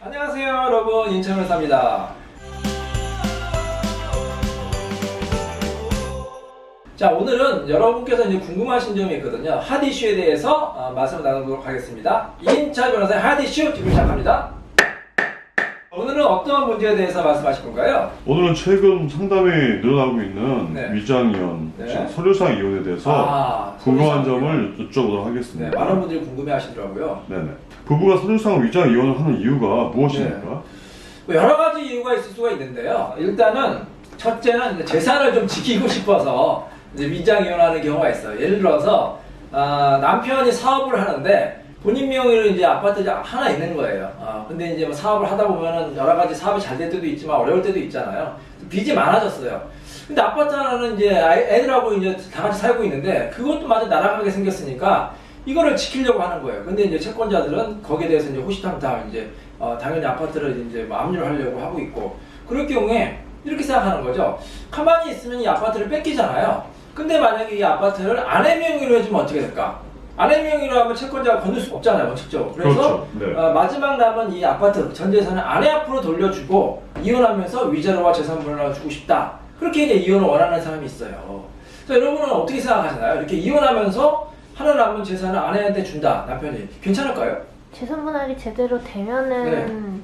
안녕하세요 여러분, 인천의사입니다. 자, 오늘은 여러분께서 이제 궁금하신 점이 있거든요. 핫 이슈에 대해서 말씀을 나누도록 하겠습니다. 이인철 변호사의 핫 이슈 지금 시작합니다. 오늘은 어떤 문제에 대해서 말씀하실 건가요? 오늘은 최근 상담이 늘어나고 있는 네. 위장이혼, 네. 서류상 이혼에 대해서 궁금한 점을 여쭤보도록 하겠습니다. 네, 많은 분들이 궁금해 하시더라고요. 네네. 부부가 서류상 위장 이혼을 하는 이유가 무엇입니까? 뭐 여러 가지 이유가 있을 수가 있는데요. 일단은 첫째는 이제 재산을 좀 지키고 싶어서 이제 위장 이혼하는 경우가 있어요. 예를 들어서 남편이 사업을 하는데 본인 명의로 이제 아파트가 하나 있는 거예요. 근데 이제 뭐 사업을 하다 보면은 여러 가지 사업이 잘 될 때도 있지만 어려울 때도 있잖아요. 빚이 많아졌어요. 근데 아파트 하나는 이제 애들하고 이제 다 같이 살고 있는데 그것도 마저 날아가게 생겼으니까 이거를 지키려고 하는 거예요. 근데 이제 채권자들은 거기에 대해서 이제 호시탐탐 이제 당연히 아파트를 이제 뭐 압류를 하려고 하고 있고, 그럴 경우에 이렇게 생각하는 거죠. 가만히 있으면 이 아파트를 뺏기잖아요. 근데 만약에 이 아파트를 아내 명의로 해주면 어떻게 될까? 아내 명의로 하면 채권자가 건들 수 없잖아요, 원칙적으로. 그래서 그렇죠. 네. 마지막 남은 이 아파트 전 재산을 아내 앞으로 돌려주고 이혼하면서 위자료와 재산분할을 주고 싶다. 그렇게 이제 이혼을 원하는 사람이 있어요. 자, 여러분은 어떻게 생각하시나요? 이렇게 이혼하면서 하나 남은 재산을 아내한테 준다, 남편이. 괜찮을까요? 재산분할이 제대로 되면은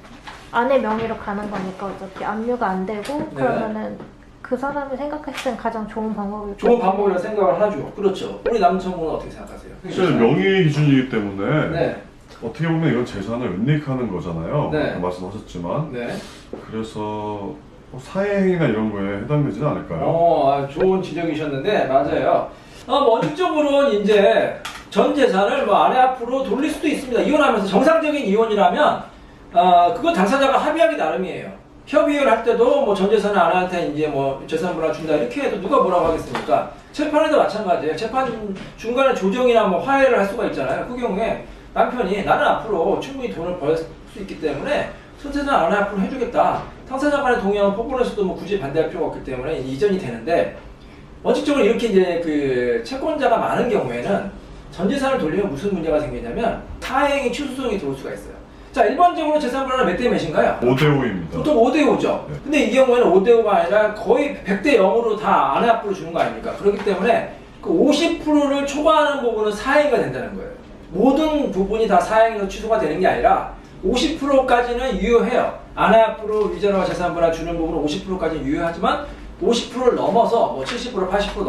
아내 명의로 가는 거니까 어차피 압류가 안 되고 그러면은 그 사람이 생각했을 땐 가장 좋은 방법일 좋은 방법이라고 생각을 하죠. 그렇죠. 우리 남성분은 어떻게 생각하세요? 사실 명의 기준이기 때문에 네. 어떻게 보면 이건 재산을 은닉하는 거잖아요. 네. 아까 말씀하셨지만 네. 그래서 사회행위나 이런 거에 해당되지는 않을까요? 좋은 지적이셨는데 맞아요. 원칙적으로는 이제 전 재산을 뭐 아내 앞으로 돌릴 수도 있습니다. 이혼하면서 정상적인 이혼이라면 그건 당사자가 합의하기 나름이에요. 협의를 할 때도 뭐 전 재산을 아내한테 이제 뭐 재산분할 준다 이렇게 해도 누가 뭐라고 하겠습니까? 재판에도 마찬가지예요. 재판 중간에 조정이나 뭐 화해를 할 수가 있잖아요. 그 경우에 남편이 나는 앞으로 충분히 돈을 벌 수 있기 때문에 전 재산 아내 앞으로 해주겠다. 당사자 간에 동의하면 법원에서도 뭐 굳이 반대할 필요가 없기 때문에 이전이 되는데, 원칙적으로 이렇게 이제 그 채권자가 많은 경우에는 전 재산을 돌리면 무슨 문제가 생기냐면 사행위 취소송이 들어올 수가 있어요. 자, 일반적으로 재산분할은 몇 대 몇인가요? 5대5입니다. 보통 5대5죠. 네. 근데 이 경우에는 5대5가 아니라 거의 100대 0으로 다 아내 앞으로 주는 거 아닙니까? 그렇기 때문에 그 50%를 초과하는 부분은 사행위가 된다는 거예요. 모든 부분이 다 사행위로 취소가 되는 게 아니라 50%까지는 유효해요. 아내 앞으로 위자료와 재산분할 주는 부분은 50%까지는 유효하지만 50%를 넘어서 뭐 70%, 80%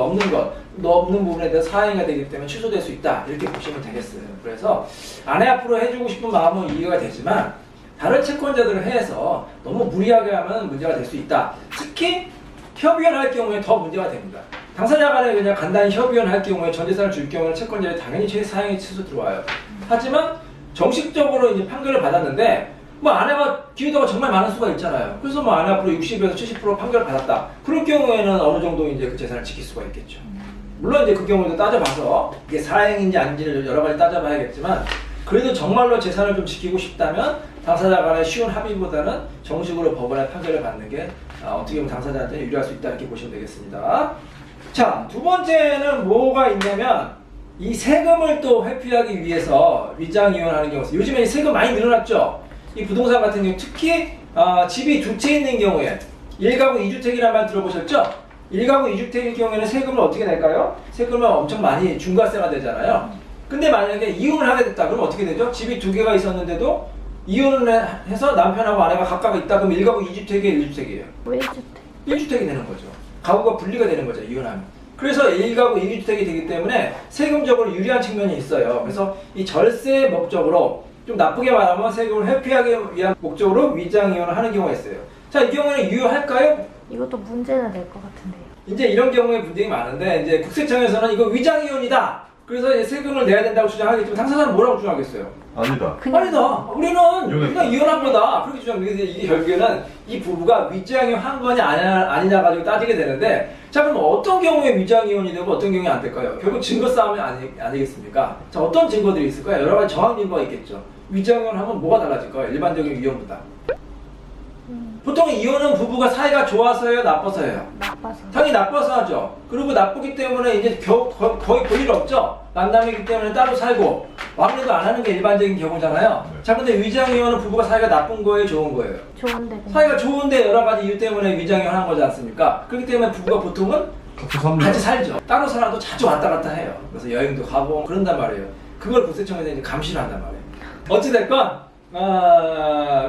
넘는 부분에 대해서 사행위가 되기 때문에 취소될 수 있다. 이렇게 보시면 되겠어요. 그래서 아내 앞으로 해주고 싶은 마음은 이해가 되지만 다른 채권자들을 해서 너무 무리하게 하면 문제가 될 수 있다. 특히 협의를 할 경우에 더 문제가 됩니다. 당사자 간에 그냥 간단히 협의를 할 경우에 전 재산을 줄 경우에는 채권자에 당연히 사행위 취소 들어와요. 하지만 정식적으로 이제 판결을 받았는데 뭐 아내가 기회도가 정말 많을 수가 있잖아요. 그래서 뭐 아내 앞으로 60에서 70% 판결을 받았다. 그럴 경우에는 어느 정도 이제 그 재산을 지킬 수가 있겠죠. 물론 이제 그 경우도 따져봐서 이게 사행인지 아닌지를 여러 가지 따져봐야겠지만, 그래도 정말로 재산을 좀 지키고 싶다면 당사자 간의 쉬운 합의보다는 정식으로 법원에 판결을 받는 게 어떻게 보면 당사자한테 유리할 수 있다, 이렇게 보시면 되겠습니다. 자, 두 번째는 뭐가 있냐면 이 세금을 또 회피하기 위해서 위장 이혼하는 경우, 요즘에 세금 많이 늘어났죠. 이 부동산 같은 경우 특히 집이 두 채 있는 경우에 1가구 2주택이라는 말 들어보셨죠? 1가구 2주택일 경우에는 세금을 어떻게 낼까요? 세금을 엄청 많이 중과세가 되잖아요. 근데 만약에 이혼을 하게 됐다 그러면 어떻게 되죠? 집이 두 개가 있었는데도 이혼을 해서 남편하고 아내가 각각 있다 그러면 1가구 2주택이에요, 1주택이에요? 1주택. 1주택이 되는 거죠. 가구가 분리가 되는 거죠, 이혼하면. 그래서 1가구 2주택이 되기 때문에 세금적으로 유리한 측면이 있어요. 그래서 이 절세 목적으로, 좀 나쁘게 말하면 세금을 회피하기 위한 목적으로 위장 이혼을 하는 경우가 있어요. 자, 이 경우에는 유효할까요? 이것도 문제는 될 것 같은데요. 이제 이런 경우에 분쟁이 많은데, 이제 국세청에서는 이거 위장 이혼이다. 그래서 이제 세금을 내야 된다고 주장하겠지만 당사자는 뭐라고 주장하겠어요? 아니다. 아니다. 우리는 이혼했다. 그냥 이혼한 거다. 그렇게 주장하는데 이게 결국에는 이 부부가 위장 이혼 한 거냐 아니냐 가지고 따지게 되는데, 자, 그럼 어떤 경우에 위장 이혼이 되고 어떤 경우에 안 될까요? 결국 증거 싸움이 아니겠습니까? 자, 어떤 증거들이 있을까요? 여러 가지 정황 증거가 있겠죠. 위장 이혼하면 뭐가 달라질까요? 일반적인 이혼보다. 보통 이혼은 부부가 사이가 좋아서요, 나빠서요? 나빠서. 당연히 나빠서 하죠. 그리고 나쁘기 때문에 이제 거의 볼 일 없죠. 만남이기 때문에 따로 살고 왕래도 안 하는 게 일반적인 경우잖아요. 네. 자, 근데 위장이혼은 부부가 사이가 나쁜 거예요, 좋은 거예요? 좋은데 그냥. 사이가 좋은데 여러 가지 이유 때문에 위장이혼 하는 거지 않습니까? 그렇기 때문에 부부가 보통은 같이 삽니다. 같이 살죠. 따로 살아도 자주 왔다 갔다 해요. 그래서 여행도 가고 그런단 말이에요. 그걸 국세청에서 이제 감시를 한단 말이에요. 어찌됐건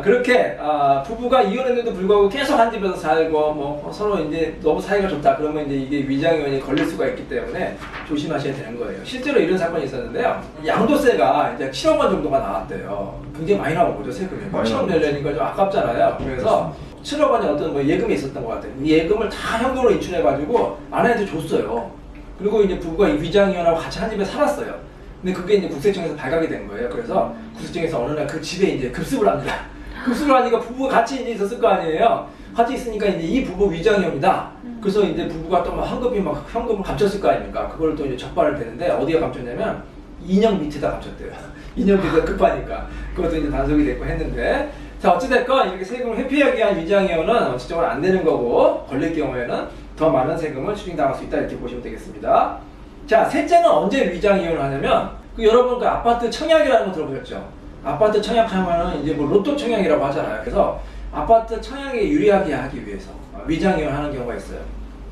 그렇게 부부가 이혼했는데도 불구하고 계속 한 집에서 살고 뭐 서로 이제 너무 사이가 좋다 그러면 이제 이게 위장이혼이 걸릴 수가 있기 때문에 조심하셔야 되는 거예요. 실제로 이런 사건이 있었는데요. 양도세가 이제 7억 원 정도가 나왔대요. 굉장히 많이 나온 거죠, 세금이. 많이 7억 내려니까 좀 아깝잖아요. 그래서 7억 원이 어떤 뭐 예금이 있었던 것 같아요. 이 예금을 다 현금으로 인출해가지고 아내한테 줬어요. 그리고 이제 부부가 이 위장이혼하고 같이 한 집에 살았어요. 근데 그게 이제 국세청에서 발각이 된 거예요. 그래서 국세청에서 어느 날 그 집에 이제 급습을 합니다. 급습을 하니까 부부가 같이 이제 있었을 거 아니에요. 같이 있으니까 이제 이 부부 위장이혼이다. 그래서 이제 부부가 또 막 황급히 막 현금을 감췄을 거 아닙니까? 그걸 또 이제 적발을 되는데 어디가 감췄냐면 인형 밑에다 감췄대요. 인형 밑에가 급하니까. 그것도 이제 단속이 됐고 했는데. 자, 어찌됐건 이렇게 세금을 회피하기 위한 위장이혼은 원칙적으로 안 되는 거고 걸릴 경우에는 더 많은 세금을 추징당할 수 있다 이렇게 보시면 되겠습니다. 자, 셋째는 언제 위장이혼을 하냐면 여러분 그 아파트 청약이라는 거 들어보셨죠? 아파트 청약하면은 이제 뭐 로또 청약이라고 하잖아요. 그래서 아파트 청약에 유리하게 하기 위해서 위장이혼을 하는 경우가 있어요.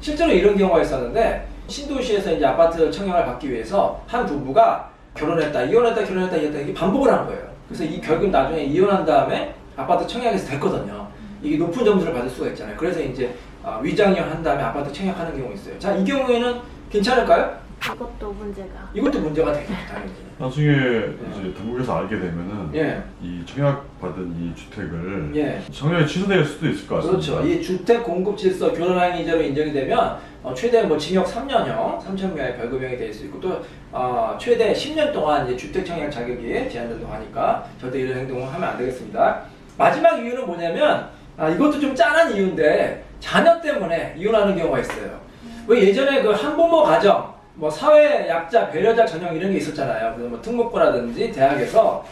실제로 이런 경우가 있었는데 신도시에서 이제 아파트 청약을 받기 위해서 한 부부가 결혼했다, 이혼했다, 결혼했다, 이혼했다 이게 반복을 한 거예요. 그래서 이 결국 나중에 이혼한 다음에 아파트 청약에서 됐거든요. 이게 높은 점수를 받을 수가 있잖아요. 그래서 이제 위장이혼 한 다음에 아파트 청약하는 경우가 있어요. 자, 이 경우에는 괜찮을까요? 이것도 문제가. 이것도 문제가 되겠죠, 당연히. 나중에 이제 당국에서 알게 되면은 예. 이 청약받은 이 주택을 예. 청약이 취소될 수도 있을 것 같습니다. 그렇죠. 이 주택 공급 질서 교란행위죄로 인정이 되면 최대 뭐 징역 3년형, 3,000명의 벌금형이 될 수 있고 또 최대 10년 동안 이제 주택 청약 자격이 제한된다고 하니까 절대 이런 행동을 하면 안 되겠습니다. 마지막 이유는 뭐냐면 이것도 좀 짠한 이유인데 자녀 때문에 이혼하는 경우가 있어요. 왜 예전에 그 한부모 가정 뭐 사회 약자, 배려자 전형 이런 게 있었잖아요. 그래서 뭐 특목고라든지 대학에서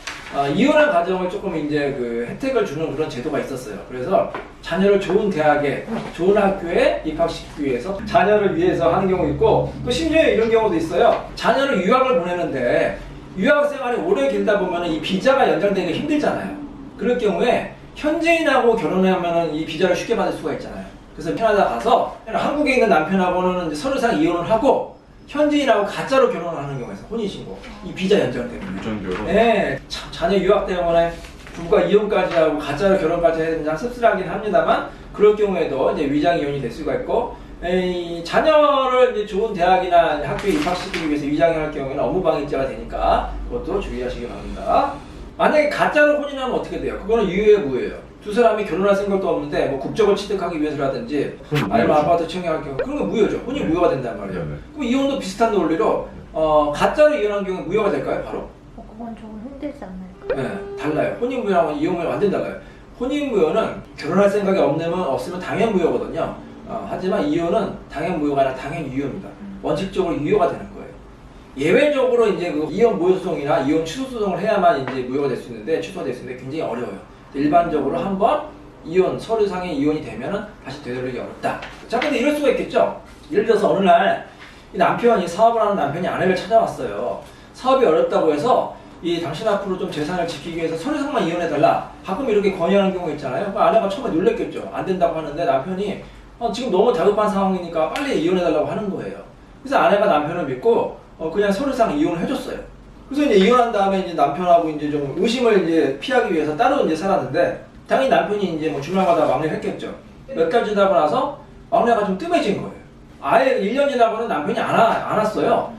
이혼한 가정을 조금 이제 그 혜택을 주는 그런 제도가 있었어요. 그래서 자녀를 좋은 대학에, 좋은 학교에 입학시키기 위해서 자녀를 위해서 하는 경우 있고 또 심지어 이런 경우도 있어요. 자녀를 유학을 보내는데 유학 생활이 오래 길다 보면 이 비자가 연장되기가 힘들잖아요. 그럴 경우에 현지인하고 결혼하면 이 비자를 쉽게 받을 수가 있잖아요. 그래서 캐나다 가서 한국에 있는 남편하고는 이제 서류상 이혼을 하고 현지인하고 가짜로 결혼을 하는 경우에서 혼인신고 이 비자 연장 때문에 유전교로. 네, 참 자녀 유학 때문에 부부가 이혼까지 하고 가짜로 결혼까지 해야 되는 씁쓸하긴 합니다만 그럴 경우에도 이제 위장 이혼이 될 수가 있고 자녀를 이제 좋은 대학이나 학교에 입학시키기 위해서 위장이할 경우에는 업무방해죄가 되니까 그것도 주의하시기 바랍니다. 만약에 가짜로 혼인하면 어떻게 돼요? 그거는 유효의 무효예요. 두 사람이 결혼할 생각도 없는데 뭐 국적을 취득하기 위해서라든지 아니면 아파트 청약할 경우 그런 건 무효죠. 혼인 무효가 된단 말이에요. 네네. 그럼 이혼도 비슷한 논리로 가짜로 이혼한 경우 무효가 될까요? 바로? 그건 조금 힘들지 않나요? 네, 달라요. 혼인 무효하고 이혼 무효 완전 달라요. 혼인 무효는 결혼할 생각이 없으면 당연 무효거든요. 하지만 이혼은 당연 무효가 아니라 당연 유효입니다. 원칙적으로 유효가 되는 거예요. 예외적으로 이제 그 이혼 무효 소송이나 이혼 취소 소송을 해야만 이제 무효가 될 수 있는데 취소가 될 수 있는데 굉장히 어려워요. 일반적으로 한번 이혼, 서류상의 이혼이 되면은 다시 되돌리기 어렵다. 자, 근데 이럴 수가 있겠죠? 예를 들어서 어느 날 이 남편이 사업을 하는 남편이 아내를 찾아왔어요. 사업이 어렵다고 해서 이 당신 앞으로 좀 재산을 지키기 위해서 서류상만 이혼해달라. 가끔 이렇게 건의하는 경우가 있잖아요. 아내가 처음에 놀랬겠죠. 안 된다고 하는데 남편이 지금 너무 다급한 상황이니까 빨리 이혼해달라고 하는 거예요. 그래서 아내가 남편을 믿고 그냥 서류상 이혼을 해줬어요. 그래서 이제 이혼한 다음에 이제 남편하고 이제 좀 의심을 이제 피하기 위해서 따로 이제 살았는데 당연히 남편이 이제 뭐 주말마다 막내를 했겠죠. 몇 달 지나고 나서 막내가 좀 뜸해진 거예요. 아예 1년 지나고는 남편이 안 왔어요.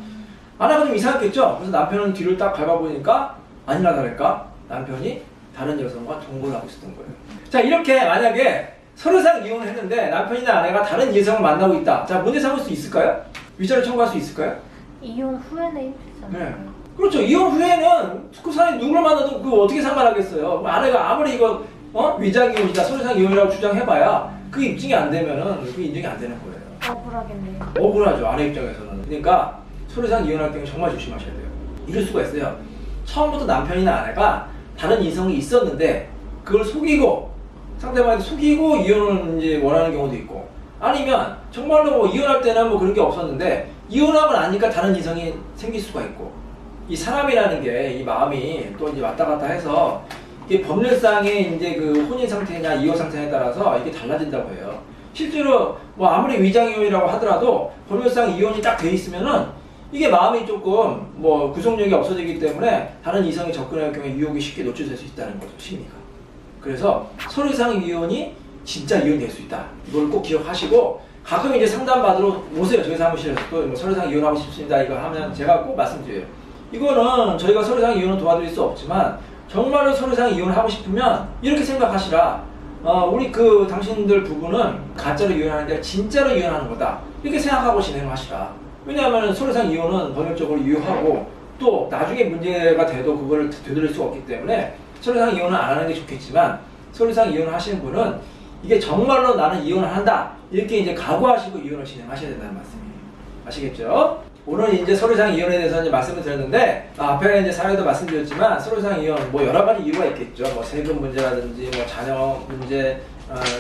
아내가 좀 이상했겠죠. 그래서 남편은 뒤를 딱 밟아보니까 아니나 다를까 남편이 다른 여성과 동거를 하고 있었던 거예요. 자, 이렇게 만약에 서류상 이혼을 했는데 남편이나 아내가 다른 여성을 만나고 있다. 자, 문제 삼을 수 있을까요? 위자료 청구할 수 있을까요? 이혼 후에는 힘들지 않나요? 네. 그렇죠. 이혼 후에는 그 사람이 누굴 만나도 그거 어떻게 상관하겠어요. 아내가 아무리 이거 위장이혼이다 서류상 이혼이라고 주장해봐야 그 입증이 안 되면은 그 인정이 안 되는 거예요. 억울하겠네요. 억울하죠. 아내 입장에서는. 그러니까 서류상 이혼할 때는 정말 조심하셔야 돼요. 이럴 수가 있어요. 처음부터 남편이나 아내가 다른 이성이 있었는데 그걸 속이고 상대방한테 속이고 이혼을 이제 원하는 경우도 있고 아니면 정말로 뭐 이혼할 때는 뭐 그런 게 없었는데 이혼하고 나니까 다른 이성이 생길 수가 있고 이 사람이라는 게 이 마음이 또 이제 왔다 갔다 해서 이게 법률상의 이제 그 혼인 상태냐 이혼 상태에 따라서 이게 달라진다고 해요. 실제로 뭐 아무리 위장 이혼이라고 하더라도 법률상 이혼이 딱 돼 있으면은 이게 마음이 조금 뭐 구속력이 없어지기 때문에 다른 이성이 접근할 경우에 유혹이 쉽게 노출될 수 있다는 거죠, 심리가. 그래서 서류상 이혼이 진짜 이혼이 될 수 있다. 이걸 꼭 기억하시고 가끔 이제 상담 받으러 오세요. 저희 사무실에서 또 서류상 이혼하고 싶습니다. 이거 하면 제가 꼭 말씀드려요. 이거는 저희가 서류상 이혼은 도와드릴 수 없지만 정말로 서류상 이혼하고 싶으면 이렇게 생각하시라. 우리 그 당신들 부부는 가짜로 이혼하는 게 아니라 진짜로 이혼하는 거다. 이렇게 생각하고 진행을 하시라. 왜냐하면 서류상 이혼은 법률적으로 유효하고 또 나중에 문제가 돼도 그걸 되돌릴 수가 없기 때문에 서류상 이혼은 안 하는 게 좋겠지만 서류상 이혼을 하시는 분은 이게 정말로 나는 이혼을 한다. 이렇게 이제 각오하시고 이혼을 진행하셔야 된다는 말씀이에요. 아시겠죠? 오늘 이제 서류상 이혼에 대해서 이제 말씀을 드렸는데 앞에 이제 사례도 말씀드렸지만 서류상 이혼 뭐 여러 가지 이유가 있겠죠. 뭐 세금 문제라든지 뭐 자녀 문제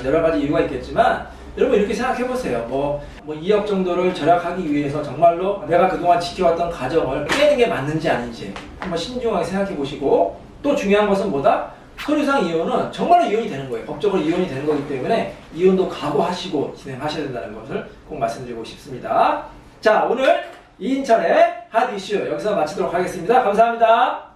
여러 가지 이유가 있겠지만 여러분 이렇게 생각해 보세요. 뭐 2억 정도를 절약하기 위해서 정말로 내가 그동안 지켜왔던 가정을 깨는 게 맞는지 아닌지 한번 신중하게 생각해 보시고 또 중요한 것은 뭐다? 서류상 이혼은 정말로 이혼이 되는 거예요. 법적으로 이혼이 되는 거기 때문에 이혼도 각오하시고 진행하셔야 된다는 것을 꼭 말씀드리고 싶습니다. 자, 오늘 이인철의 핫 이슈 여기서 마치도록 하겠습니다. 감사합니다.